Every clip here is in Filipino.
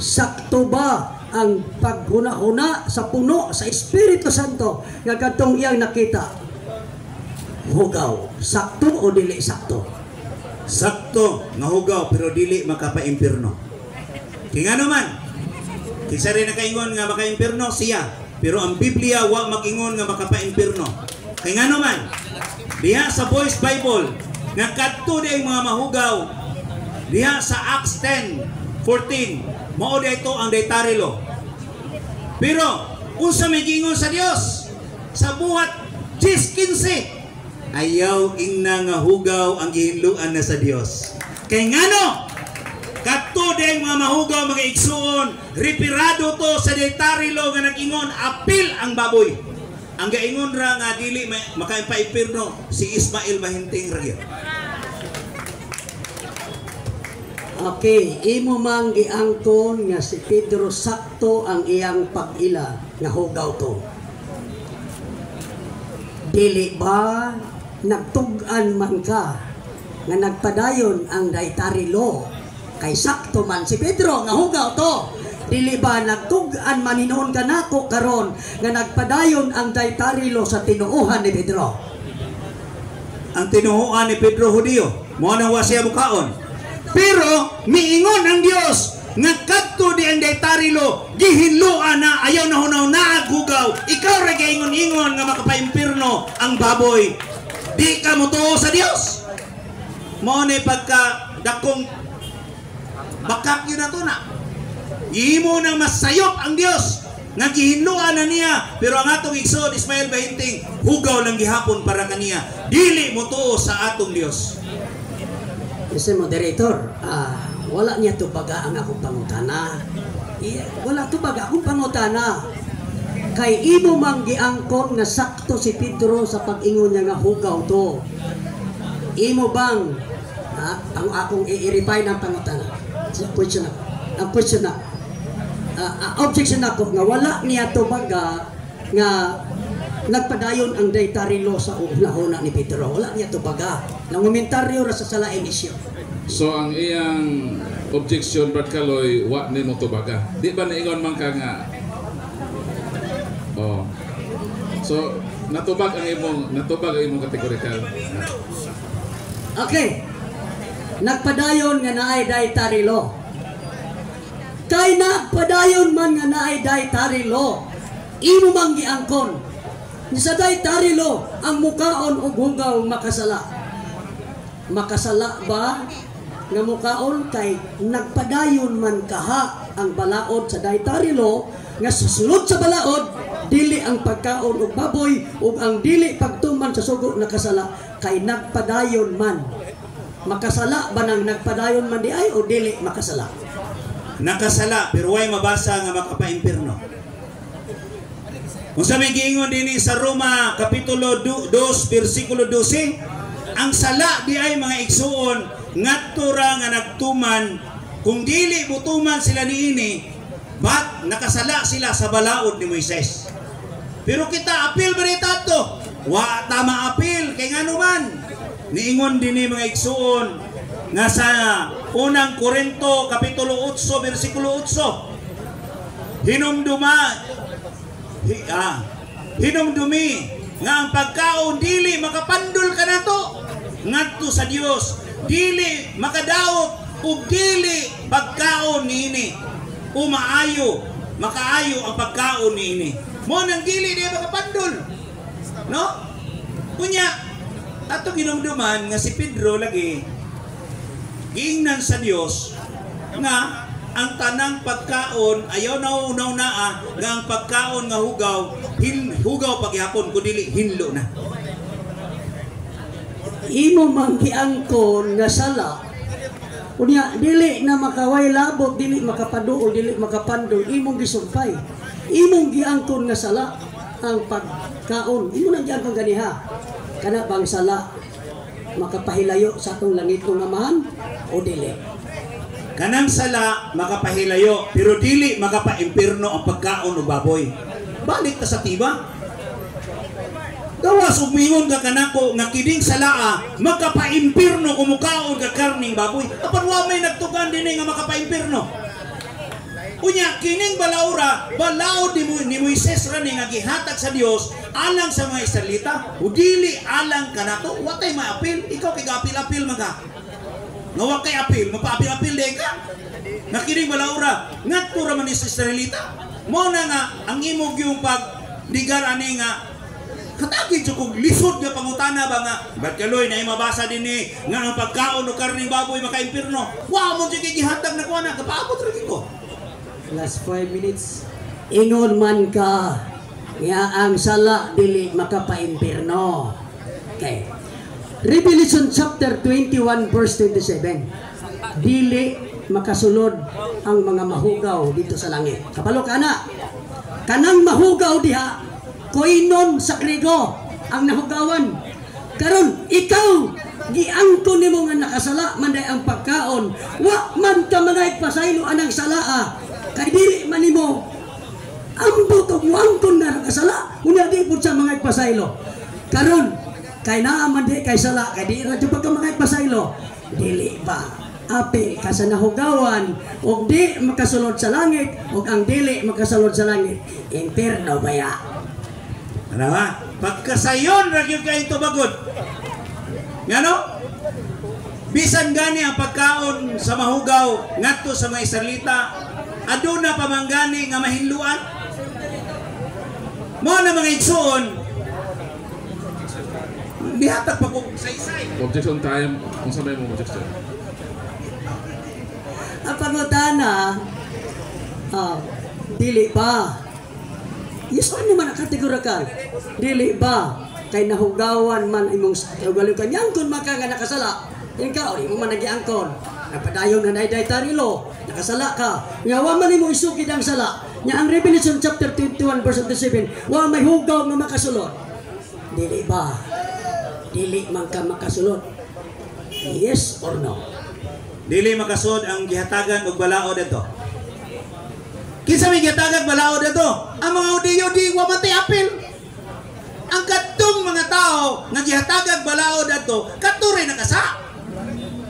sakto ba ang paghuna-huna sa puno sa Espiritu Santo nga kadtong iyang nakita? Hugaw, sakto o dili sakto? Sakto nga hugaw pero dili makapaimpirno. Kaya nga naman, kisa rin nakaingon nga makaimpirno siya, pero ang Biblia wa magingon nga makapaimpirno. Kaya nga naman, diha sa Voice Bible nga kadto di mga mahugaw, diha sa Acts 10:14, mao di ito ang dietary law. Pero unsa may gingon sa Dios sa buhat 10:15, ayaw ingna nga hugaw ang gihinluan na sa Dios. Kay ngano kadto di mga mahugaw mga igsuon, reparado to sa dietary law nga nag-ingon apil ang baboy. Ang gaingon ra nga dili makaipirno si Ismael mahinting ra. Okay, imo mang giangkon nga si Pedro sakto ang iyang pag-ila nga hugaw to. Dili ba nagtug-an man ka nga nagpadayon ang dietary law kay sakto man si Pedro nga hugaw to? Dili ba nagtug-an man hinuon ka nako karon nga nagpadayon ang dietary law sa tinuohan ni Pedro? Ang tinuohan ni Pedro Hudiyo, mo nang wa siya mukaon. Pero miingon ang Dios nga kadto di ang dietary law gihinluan na ayaw na hunaw naaghugaw. Ikaw ra gaingon-ingon nga makapaimpirno ang baboy. Di ka motuo sa Dios. Mao ni pagka dakong bakak yun na to na. Imo nang masayop ang Dios nga gihinluan na niya, pero ang atong igsoon Ismael bahinting hugaw lang gihapon para kaniya. Dili motuo sa atong Dios. Kasi moderator, wala niya tubaga ang akong pangutana. Wala tubaga akong pangutana. Kay imo mang giangkon nga sakto si Pedro sa pag-ingon niya nga hugaw to. Imo bang ang akong i-reply ng pangutana? Ang question na. Objection ako nga wala niya tubaga nga nagpadayon ang dietary law sa una-una ni Pedro. Wala niya tubaga. Nangumentaryo ra sa salaing isyu. So ang iyang objection Brad Kaloy wa ni mo tubaga. Di ba naingon man ka nga? Oh. So natubag ang imong kategorikal. Okay. Nagpadayon nga naay dietary law. Kay nagpadayon man nga naay dietary law, imo mang giangkon sa dietary law ang mukaon og hugaw makasala. Makasala ba nga mukaon kay nagpadayon man kaha ang balaod sa dietary law nga susunod sa balaod dili ang pagkaon og baboy ug ang dili pagtuman sa sugo nakasala kay nagpadayon man. Makasala ba nang nagpadayon man di ay o dili makasala? Nakasala pero way mabasa nga makapaimpirno. Kung sabi giingon din sa Roma Kapitulo 2 versikulo 12, ang sala di ay mga igsuon ngadto ra nga nagtuman kung dili butuman sila niini but nakasala sila sa balaod ni Moises. Pero kita apil ba rita to? Wa tama apil kay ngano man niingon din ni mga igsuon nga sa unang Korinto Kapitulo 8 versikulo 8 hinumdumi nga ang pagkaon dili makapandol ka na to ngadto sa Dios, dili makadaot ug dili pagkaon niini umaayo makaayo ang pagkaon niini mo nang dili di makapandol, no? Kunya ato ginumduman nga si Pedro lagi giingnan sa Dios nga ang tanang pagkaon ayaw na unaw naa nga ang pagkaon nga hugaw paghapon kun dili hinlo na. Imo mang giangkon nga sala unya dili na makaway labot, dili makapaduol, dili makapandol, imong gisumpay. Imong giangkon nga sala ang pagkaon. Imo nang giangkon ganiha. Kana bang sala makapahilayo sa atong langitong amahan o dili? Kanang sala makapahilayo pero dili makapaimpirno ang pagkaon o baboy. Balik ta sa tiba. Gawas ug mingon ka kanako nga kiding salaa makapaimpirno kung mukaon ka karning baboy. Apan wa may nagtugan dinhi nga makapaimpirno. Unya kining balaura, balaod ni Moises ra ni nga gihatag sa Dios alang sa mga Israelita, udili alang kanato, wa tay maapil, ikaw kay apil-apil man ka. Nga wa kay apil, mapaapil-apil di ka. Nga kining balaura, ngadto ra man ni Israelita. Mo na nga ang imong yung pagdigar ani nga katagid sa kong lisod nga pangutana ba nga ba't kaloy na mabasa din nga ang pagkaon o karning baboy maka-impirno. Wow mo siya gihatag na kuha na kapaabot rin ko. Last 5 minutes. Ingon man ka nga ang sala dili makapaimpirno. Okay. Revelation chapter 21 verse 27. Dili makasulod ang mga mahugaw dito sa langit. Kapalo ka na. Kanang mahugaw diha koinon sa Griego ang nahugawan. Karon ikaw giangko nimo nga nakasala manday ang pagkaon. Wa man ka manay pasaylo anang salaa. Kay dili man nimo ambot og angkon na nakasala. Unya di pud sa mga pasaylo. Karon kay naa man di kay sala kay di ra jud ka mga pasaylo. Dili ba apil ka sa nahugawan og di makasulod sa langit og ang dili makasulod sa langit impierno baya. Ano ba? Pagkasayon ra gyud kay tubagod. Ngano? Bisan gani ang pagkaon sa mahugaw ngadto sa mga Israelita, aduna pa man gani nga mahinluan. Mo na mga igsoon. Dihatag pa ko sa isay. Objection time. Kung sa may mo objection. Ang pangutana, dili ba? Yes, ano man nakategorikan? Dili ba? Kay nahugawan man imong ugali ka nyangkon maka nga nakasala. Ikaw, di mo man nagiangkon. Napadayon na day tarilo. Nakasala ka. Nga wa man imo isukid ang sala. Nya ang Revelation chapter 21 verse 27, wa may hugaw nga makasulod. Dili ba? Dili man ka makasulod. Yes or no? Dili makasud ang gihatagan og balaod ato. Kinsa may gihatagan balaod ato? Ang mga Hudiyo di wa matay apil. Ang kadtong mga tao nga gihatagan balaod ato, kadto rin nakasa.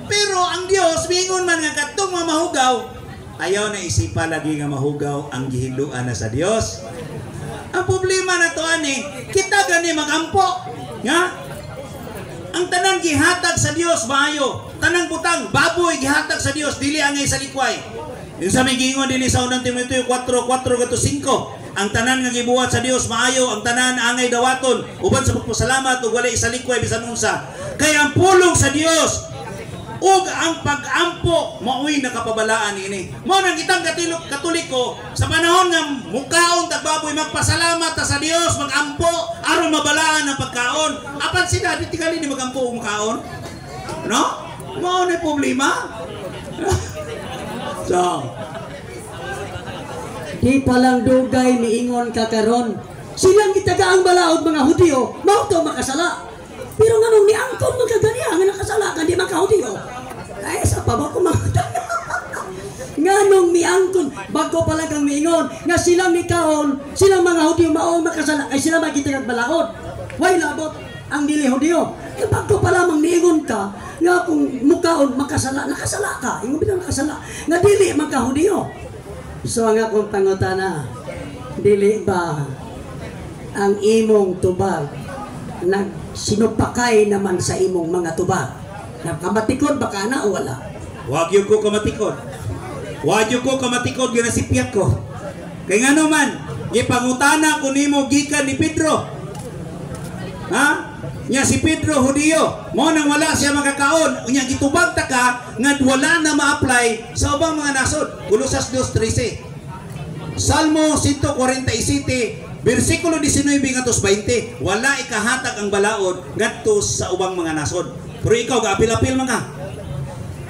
Pero ang Dios mingon man nga kadtong mga mahugaw, ayaw na isipa lagi nga mahugaw ang gihinduan na sa Dios. Ang problema na to ani, kita gani magampo. Nga? Ang tanang gihatag sa Dios maayo. Tanang butang baboy gihatag sa Dios dili angay sa likway. Yung sa may gingon din sa unang Timoteo 4:4-5, ang tanan nga gibuhat sa Dios maayo, ang tanan angay dawaton uban sa pagpasalamat ug walay sa likway bisan unsa. Kay ang pulong sa Dios ug ang pag-ampo maoy nakapabalaan ini. Mo nang kitang Katoliko sa panahon nga mukaon tagbaboy magpasalamat ta sa Dios, magampo aron mabalaan ang pagkaon. Apan sila di tigali ni magampo og mukaon. No? Mao na problema. So, di palang dugay niingon ka karon. Silang gitaga ang balaod mga Hudiyo, mao to makasala. Pero nganong niangkon mo kagani nga nakasala ka di man ka Hudiyo. Ay sa pa ba ko nganong miangkon bago pala kang miingon nga silang mikaon, silang mga Hudiyo mao makasala ay sila magitagag balaod. Way labot ang dili Hudiyo. Bago pala mang niingon ka nga kung mukaon makasala, nakasala ka. Ingon bitaw nakasala. Nga dili man ka Hudiyo. So nga kung pangutana, dili ba ang imong tubag nagsinupakay naman sa imong mga tubag? Nakamatikod ba ka na o wala? wag yun ko kamatikod. Wag yun ko kamatikod ginasipyat ko. Kay ngano man, gipangutana ko nimo gikan ni Pedro. Ha? Nya si Pedro Hudiyo, mo nang wala siya makakaon, nya gitubag ta ka nga wala na ma-apply sa ubang mga nasod. Kolosas 2:13. Salmo 147 versikulo 19 ngadtos 20, wala ikahatag ang balaod ngadto sa ubang mga nasod. Pero ikaw gaapil-apil man ka.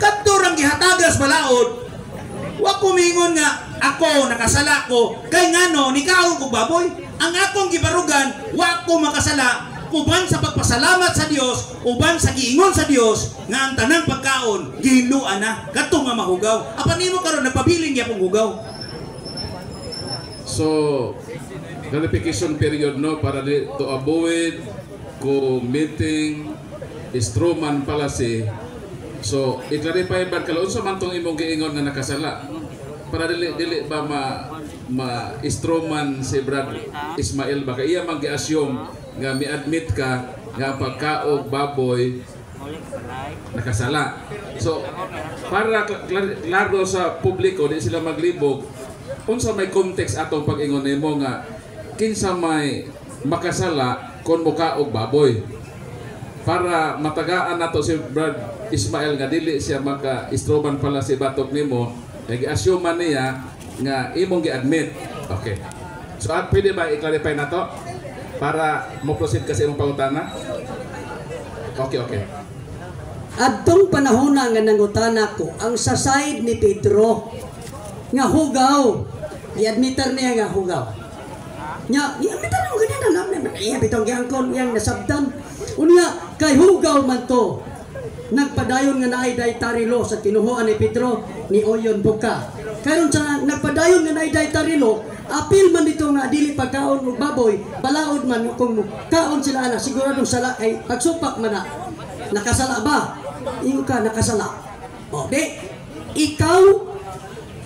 Kadto rang gihatagas balaod. Wa kumingon nga ako nakasala ko kay ngano nikaon ko baboy. Ang akong gibarugan, wa ko makasala uban sa pagpasalamat sa Dios, uban sa giingon sa Dios nga ang tanang pagkaon gihinluan na kadto nga mahugaw. Apan nimo karon nagpabiling gyapon hugaw. So, clarification period no para to avoid committing strawman fallacy. So, i-clarify ba kala unsa man tong imong giingon nga nakasala? para dili ba ma-istroman si Brad Ismail baka iya mag-assume nga mi-admit ka nga pagkaog baboy nakasala. So para klaro sa publiko di sila maglibog unsa may context atong pag-ingon nimo nga kinsa may makasala kon mukaog baboy para matagaan nato si Brad Ismail nga dili siya maka-istroman pala si batok nimo nag-assume man niya nga imong gi-admit. Okay. So at pwede ba i-clarify na to para mo proceed kasi imong pangutana? Okay. Adtong panahon nga nangutana ko ang sa side ni Pedro nga hugaw. I-admitter niya nga hugaw. I-admitter mo ganyan na naman. Bitong giangkon yang nasabtan. Unya kay hugaw man to. Nagpadayon nga naay dietary law sa kinuhuan ni Pedro ni Oyon Buka. Karon sa nagpadayon nga naay dietary law, apil man dito nga dili pagkaon og baboy, balaod man kung kaon sila ana siguradong sala kay pagsupak man na. Nakasala ba? Ingon ka nakasala. O di ikaw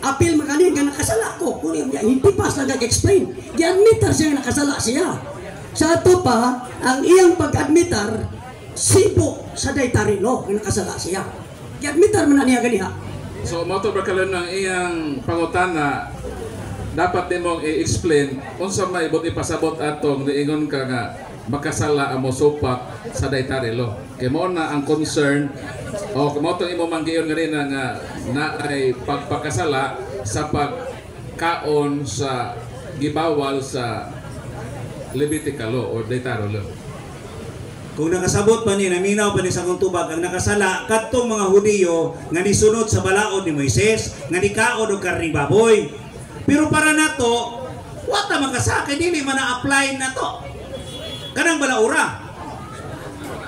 apil magani nga nakasala ko. Kung hindi pa sa nag-explain, gi-admitter siya nga nakasala siya. Sa ato pa ang iyang pag-admitter sibo sa dietary law nga nakasala siya. Gi-admitter man na niya ganiha. So mo to berkalon ng iyang pangutana dapat din mong i-explain unsa may ibot ipasabot atong niingon ka nga makasala amo supak sa dietary law. Kay mo na ang concern o mo to imo manggiyon nga rin nga na ay pagpakasala sa pagkaon sa gibawal sa Levitical law or dietary law. Kung nakasabot pa ni, naminaw pa ni sa kong tubag, ang nakasala, katong mga Hudiyo nga nisunod sa balaod ni Moises, nga nikaod o karning baboy. Pero para nato, wata makasakay, dili man na-apply na to. Kanang balaura.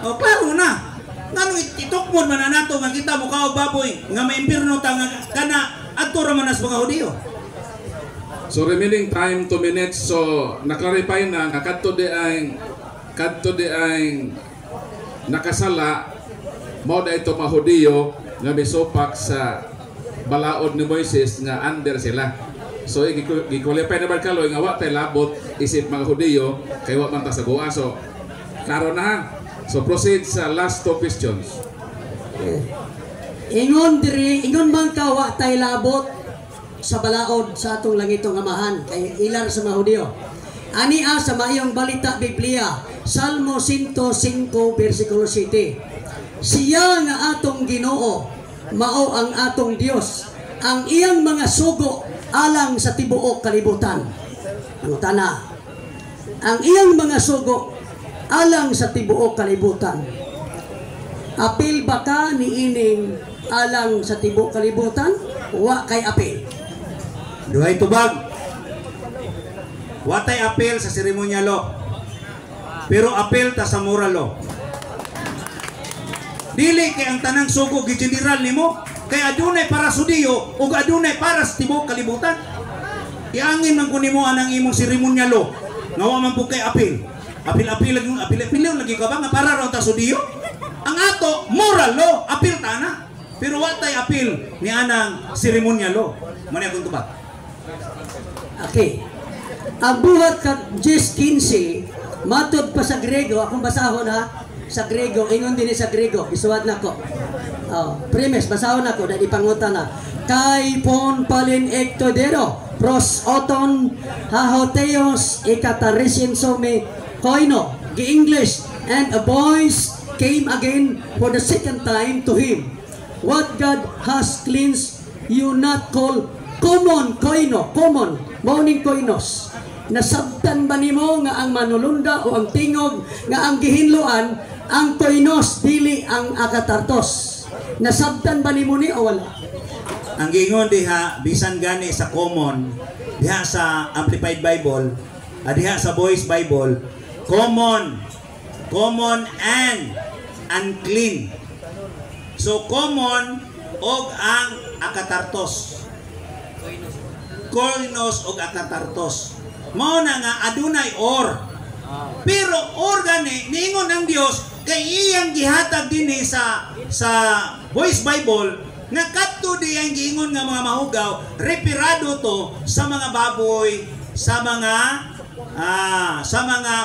O, klaro na. Ngano itukmon man na nato, nga kita mukha o baboy, nga maimpirno ta, nga kana, adto raman as mga Hudiyo. So remaining time 2 minutes, so naklarify na, nga kadto di ay nakasala mo da ito mga Hudiyo nga misupak sa balaod ni Moises nga under sila. So i-qualify na barkaloy nga wa tay labot isip mga Hudiyo kay wa man ta sa buwa. So klaro na. So proceed sa last 2 questions. Ingon man ka wa tay labot sa balaod sa atong langitong amahan kay ilar sa mga Hudiyo. Ania sa mayong balita Biblia, Salmo 105 versikulo 7. Siya nga atong Ginoo, mao ang atong Dios, ang iyang mga sugo alang sa tibuok kalibutan. Ano tana? Ang iyang mga sugo alang sa tibuok kalibutan. Apil ba ka ni ining alang sa tibuok kalibutan? Wa kay apil. Duhay tubag. Watay apel sa ceremonial law. Pero apel ta sa moral law. Dili kay ang tanang sugo gi-general nimo kay adunay para sa Hudiyo ug adunay para sa tibuok kalibutan. Iangin man kun nimo anang imong ceremonial law. Nga wa man pud kay apel. Apil lagi ka ba nga para ra ta sa Hudiyo? Ang ato moral law, apil ta na. Pero watay apil ni anang ceremonial law. Mani akong tubag. Okay. Ang buhat ka 10:15 matod pa sa Grego, akong basahon ha sa Grego, ingon din sa Grego, isuwat na ko. Premise, basahon na ko, dahil ipangutan na. Kai pon palin ektodero, pros oton hahoteos ikatarisin some koino, gi-English, and a voice came again for the second time to him. What God has cleansed, you not call common koino, common, morning koinos. Nasabtan ba nimo nga ang manulunda o ang tingog nga ang gihinluan ang koinos dili ang akatartos? Nasabtan ba nimo ni o wala? Ang gingon diha bisan gani sa common, diha sa Amplified Bible, diha sa Voice Bible, common and unclean. So common og ang akatartos. Koinos og akatartos. Mao na nga adunay or. Pero or gani niingon ang Dios kay iyang gihatag dinhi sa Voice Bible nga kadto di ang giingon nga mga mahugaw, reparado to sa mga baboy, sa mga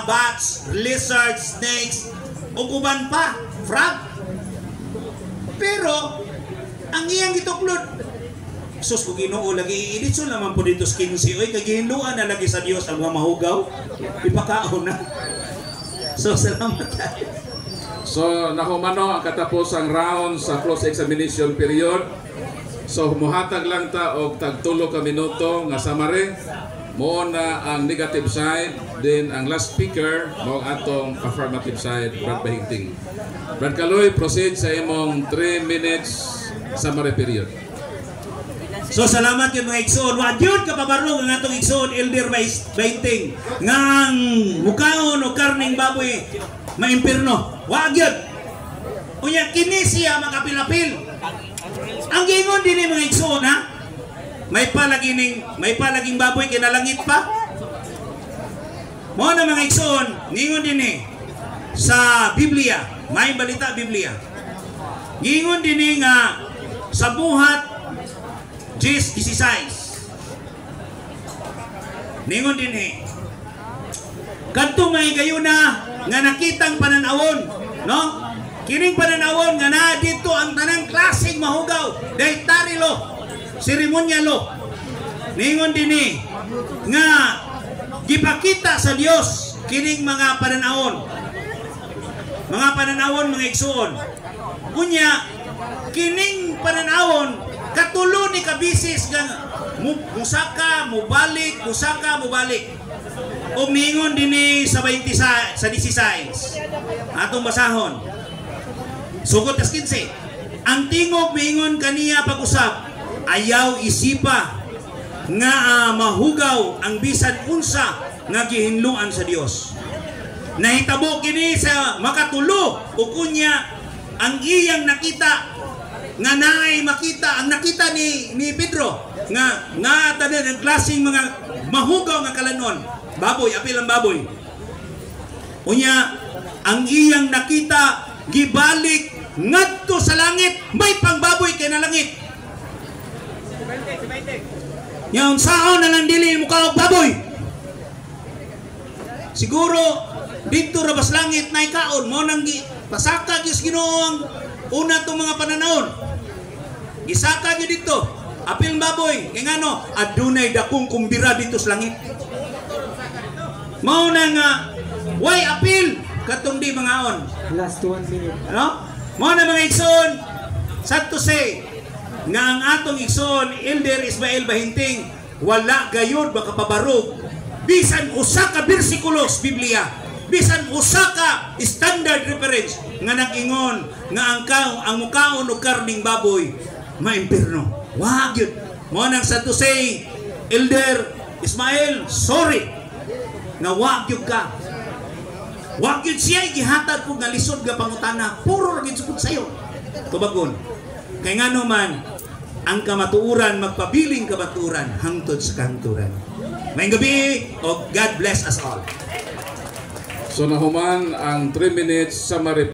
bats, lizards, snakes, ug uban pa, frog. Pero ang iyang gituklod, sus ko Ginoo lagi iditso naman po dito sa 15 oy kay gihinluan na lagi sa Dios ang mga mahugaw. Ipakaon na. So salamat. So nahumano ang katapusang round sa close examination period. So muhatag lang ta og tag 3 ka minuto nga summary. Mo na ang negative side, then ang last speaker mo atong affirmative side, Brad Bahigting. Brad Kaloy, proceed sa imong 3 minutes summary period. So salamat yun mga igsoon. Wa gyud kapabarong ang atong igsoon Elder Bahigting ngang mukaon o karning baboy maimpirno. Wa gyud. Unya kini siya makapilapil. Ang gingon dinhi mga igsoon ha. May palaging baboy kinalangit pa. Mo na mga igsoon, ningon dinhi sa Biblia, may balita Biblia. Gingon dinhi nga sa buhat 10:16. Ningon dinhi kadto may gayuna nga nakitang pananawon, no? Kining pananawon nga naa dito ang tanang klaseng mahugaw, dietary law, ceremonial law. Ningon dinhi nga gipakita sa Dios kining mga pananawon. Mga pananawon mga igsoon. Unya kining pananawon katulo ni kabisis nga musaka, mubalik, musaka, mubalik. O mingon dinhi sa 20 sa 16. Atong basahon. Sugod tas 15. Ang tingog mingon kaniya pag-usap, ayaw isipa nga mahugaw ang bisan unsa nga gihinluan sa Dios. Nahitabo kini sa makatulo o kunya ang iyang nakita nga naay makita ang nakita ni Pedro nga tanan ang klaseng mga mahugaw nga kalanon, baboy, apil ang baboy. Unya ang iyang nakita gibalik ngadto sa langit, may pangbaboy kay na langit. Yang saon na lang dili mo ka og baboy. Siguro dito ra bas langit na ikaon mo nang pasaka gyud Ginoo ang una tong mga pananahon. Gisaka gyud dito apil baboy kay ngano adunay dakong kumbira dito sa langit. Mao na nga way apil katong di mangaon. Last 1 minute. Ano? Mao na mga igsoon, sad to say nga ang atong igsoon Elder Ismael Bahigting wala gayud makapabarog bisan usa ka bersikulos Biblia, bisan usa ka standard reference nga nag-ingon nga ang mukaon og karning baboy maimpirno. Wa gyud. Mao nang sad to say Elder Ismael, sorry nga wa gyud ka. Wa gyud siya gihatag ko nga lisod nga pangutana, puro ra gyud sugod sayo. Tubagon. Kay ngano man ang kamatuuran magpabiling kamatuuran hangtod sa kanturan. Maayong gabi o God bless us all. So nahuman ang 3 minutes summary